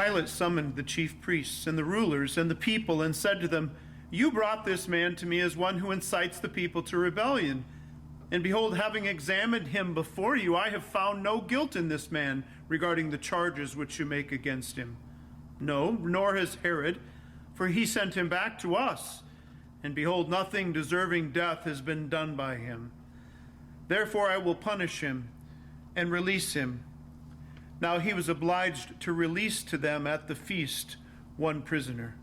Pilate summoned the chief priests and the rulers and the people and said to them, "You brought this man to me as one who incites the people to rebellion. And behold, having examined him before you, I have found no guilt in this man regarding the charges which you make against him. No, nor has Herod, for he sent him back to us. And behold, nothing deserving death has been done by him. Therefore I will punish him and release him." Now he was obliged to release to them at the feast one prisoner.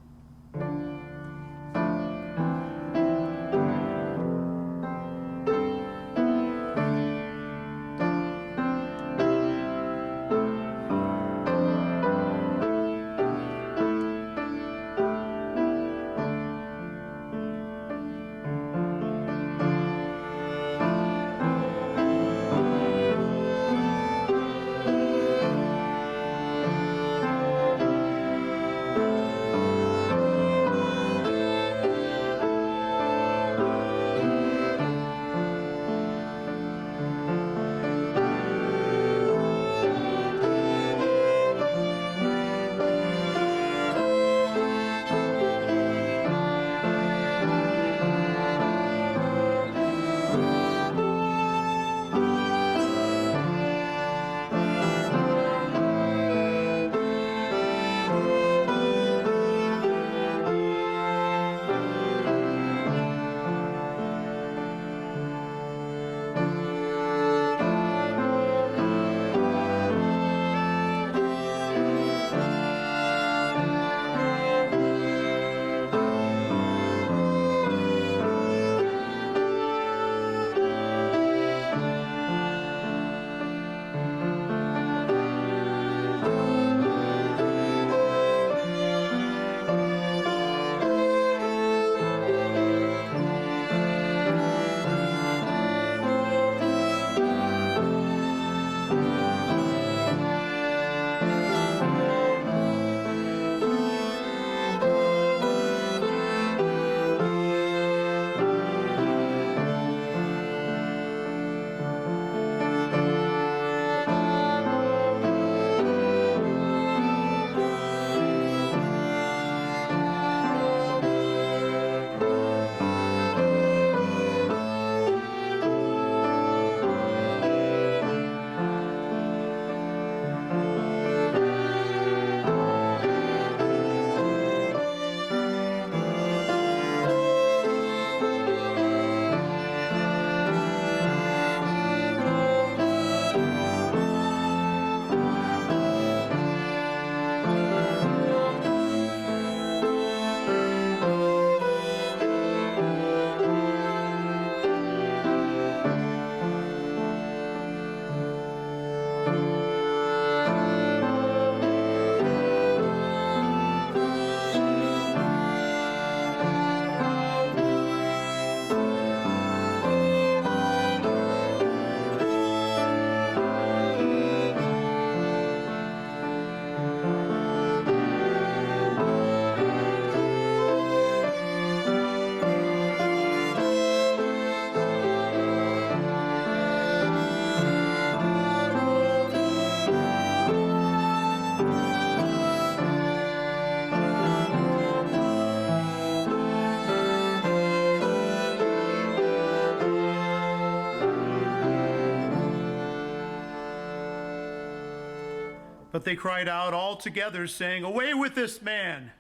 But they cried out all together, saying, "Away with this man,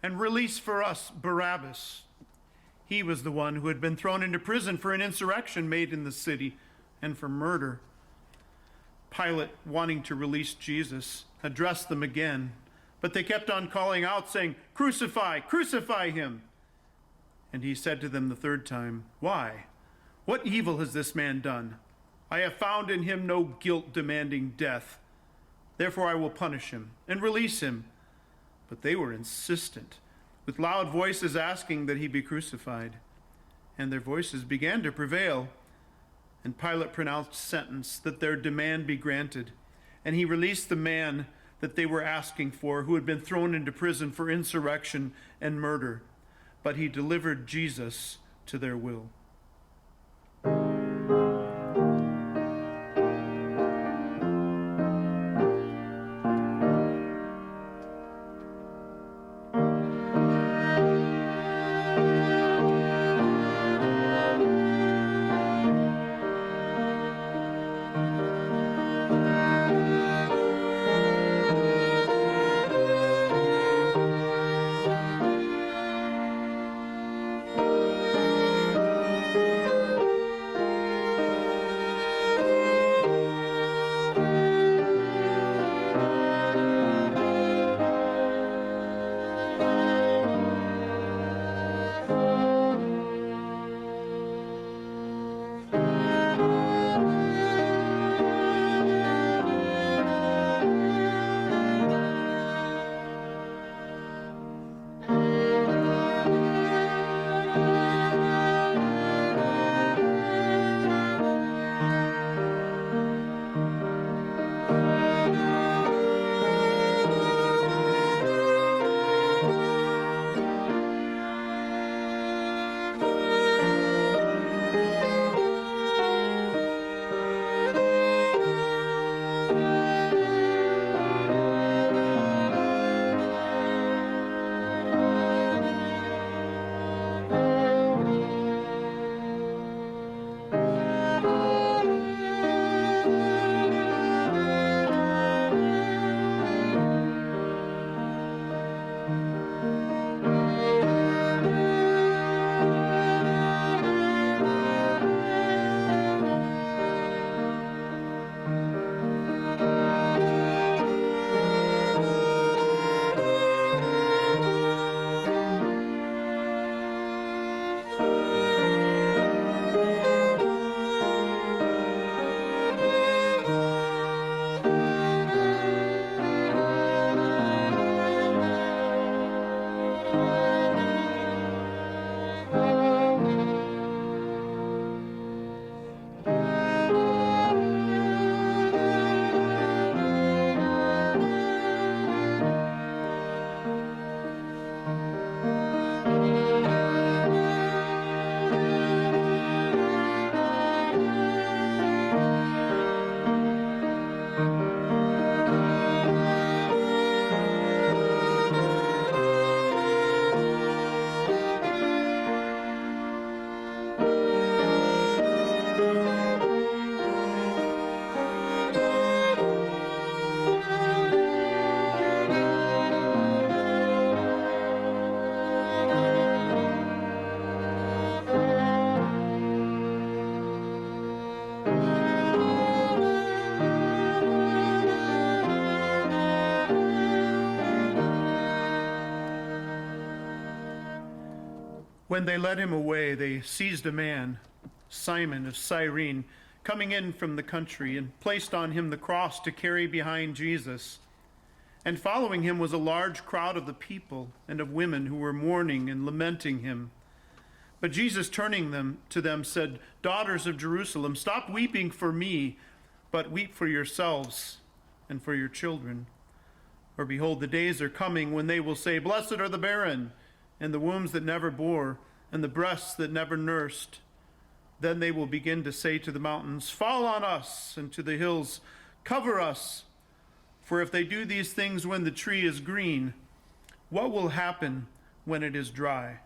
and release for us Barabbas." He was the one who had been thrown into prison for an insurrection made in the city and for murder. Pilate, wanting to release Jesus, addressed them again, but they kept on calling out, saying, "Crucify, crucify him." And he said to them the third time, "Why? What evil has this man done? I have found in him no guilt demanding death. Therefore I will punish him and release him." But they were insistent, with loud voices asking that he be crucified. And their voices began to prevail. And Pilate pronounced sentence that their demand be granted. And he released the man that they were asking for, who had been thrown into prison for insurrection and murder. But he delivered Jesus to their will. When they led him away, they seized a man, Simon of Cyrene, coming in from the country, and placed on him the cross to carry behind Jesus. And following him was a large crowd of the people and of women who were mourning and lamenting him. But Jesus, turning to them, said, "Daughters of Jerusalem, stop weeping for me, but weep for yourselves and for your children. For behold, the days are coming when they will say, 'Blessed are the barren, and the wombs that never bore, and the breasts that never nursed.' Then they will begin to say to the mountains, 'Fall on us,' and to the hills, 'Cover us.' For if they do these things when the tree is green, what will happen when it is dry?"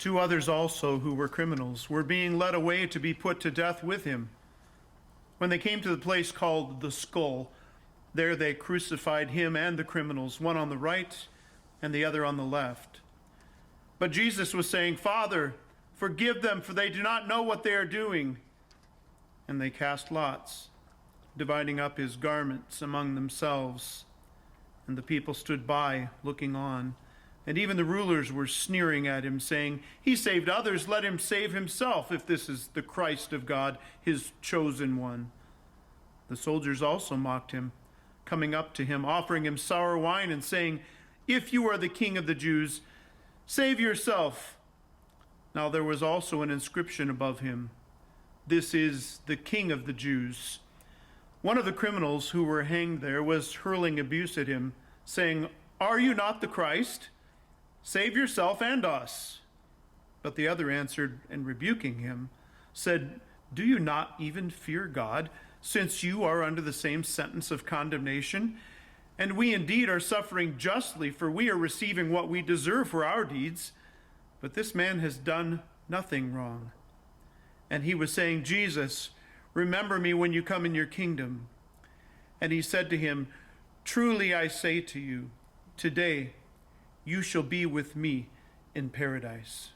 2 others also, who were criminals, were being led away to be put to death with him. When they came to the place called the Skull, there they crucified him and the criminals, one on the right and the other on the left. But Jesus was saying, "Father, forgive them, for they do not know what they are doing." And they cast lots, dividing up his garments among themselves. And the people stood by, looking on. And even the rulers were sneering at him, saying, "He saved others, let him save himself, if this is the Christ of God, his chosen one." The soldiers also mocked him, coming up to him, offering him sour wine, and saying, "If you are the king of the Jews, save yourself." Now there was also an inscription above him, "This is the King of the Jews." One of the criminals who were hanged there was hurling abuse at him, saying, "Are you not the Christ? Save yourself and us." But the other answered, and rebuking him, said, "Do you not even fear God, since you are under the same sentence of condemnation? And we indeed are suffering justly, for we are receiving what we deserve for our deeds. But this man has done nothing wrong." And he was saying, "Jesus, remember me when you come in your kingdom." And he said to him, "Truly I say to you, today you shall be with me in paradise."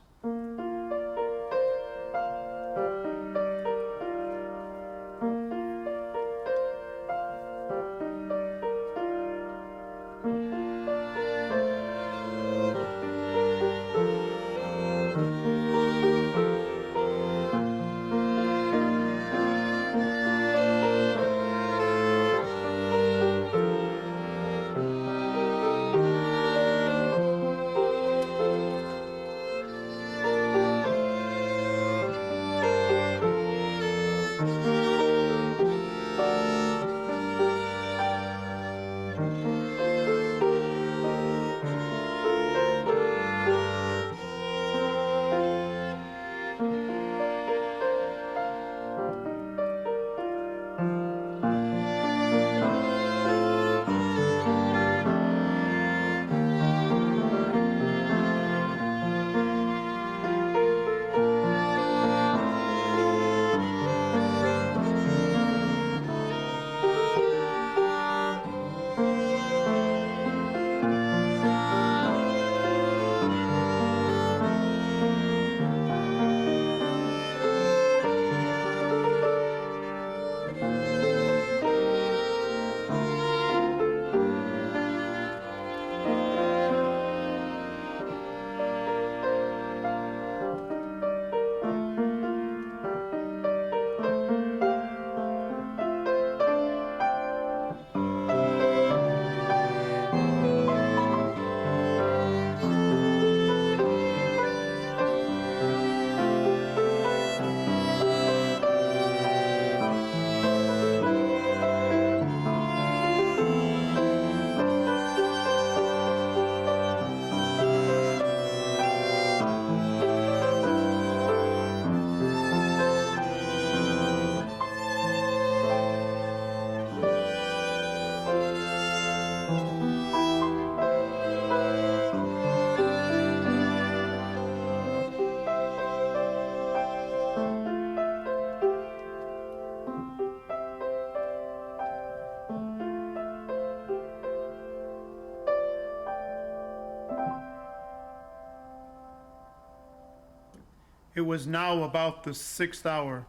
It was now about the 6th hour,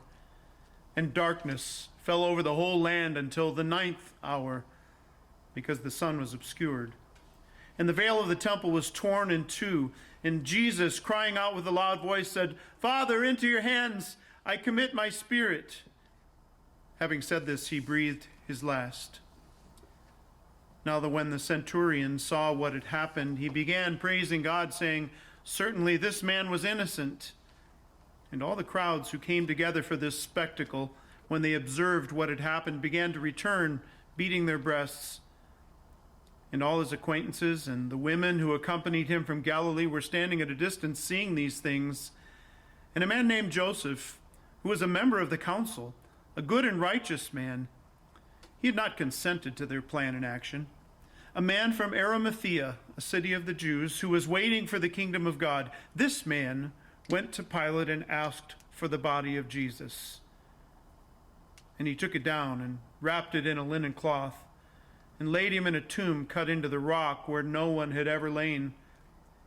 and darkness fell over the whole land until the 9th hour, because the sun was obscured. And the veil of the temple was torn in two, and Jesus, crying out with a loud voice, said, "Father, into your hands I commit my spirit." Having said this, he breathed his last. Now when the centurion saw what had happened, he began praising God, saying, "Certainly this man was innocent." And all the crowds who came together for this spectacle, when they observed what had happened, began to return, beating their breasts. And all his acquaintances and the women who accompanied him from Galilee were standing at a distance seeing these things. And a man named Joseph, who was a member of the council, a good and righteous man, he had not consented to their plan and action, a man from Arimathea, a city of the Jews, who was waiting for the kingdom of God. This man went to Pilate and asked for the body of Jesus. And he took it down and wrapped it in a linen cloth and laid him in a tomb cut into the rock where no one had ever lain.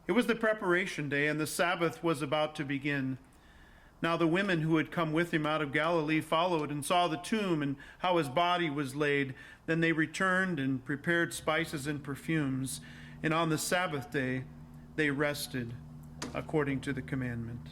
It was the preparation day, and the Sabbath was about to begin. Now the women who had come with him out of Galilee followed and saw the tomb and how his body was laid. Then they returned and prepared spices and perfumes, and on the Sabbath day they rested according to the commandment.